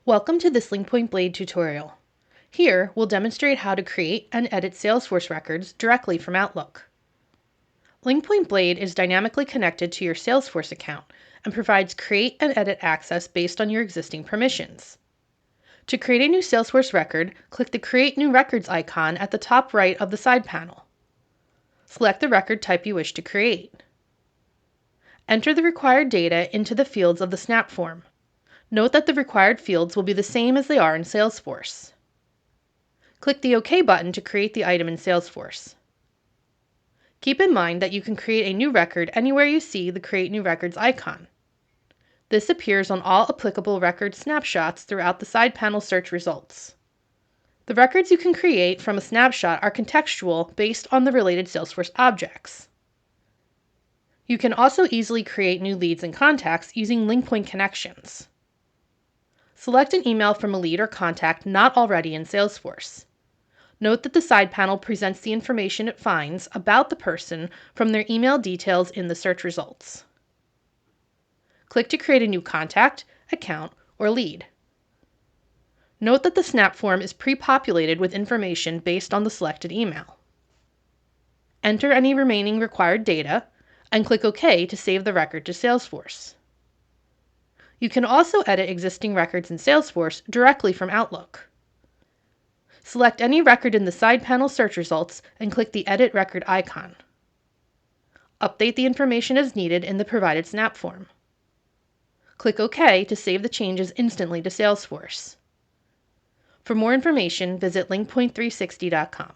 Welcome to this LinkPoint Blade tutorial. Here, we'll demonstrate how to create and edit Salesforce records directly from Outlook. LinkPoint Blade is dynamically connected to your Salesforce account and provides create and edit access based on your existing permissions. To create a new Salesforce record, click the Create New Records icon at the top right of the side panel. Select the record type you wish to create. Enter the required data into the fields of the Snap form. Note that the required fields will be the same as they are in Salesforce. Click the OK button to create the item in Salesforce. Keep in mind that you can create a new record anywhere you see the Create New Records icon. This appears on all applicable record snapshots throughout the side panel search results. The records you can create from a snapshot are contextual based on the related Salesforce objects. You can also easily create new leads and contacts using LinkPoint connections. Select an email from a lead or contact not already in Salesforce. Note that the side panel presents the information it finds about the person from their email details in the search results. Click to create a new contact, account, or lead. Note that the Snap form is pre-populated with information based on the selected email. Enter any remaining required data and click OK to save the record to Salesforce. You can also edit existing records in Salesforce directly from Outlook. Select any record in the side panel search results and click the Edit Record icon. Update the information as needed in the provided Snap form. Click OK to save the changes instantly to Salesforce. For more information, visit linkpoint360.com.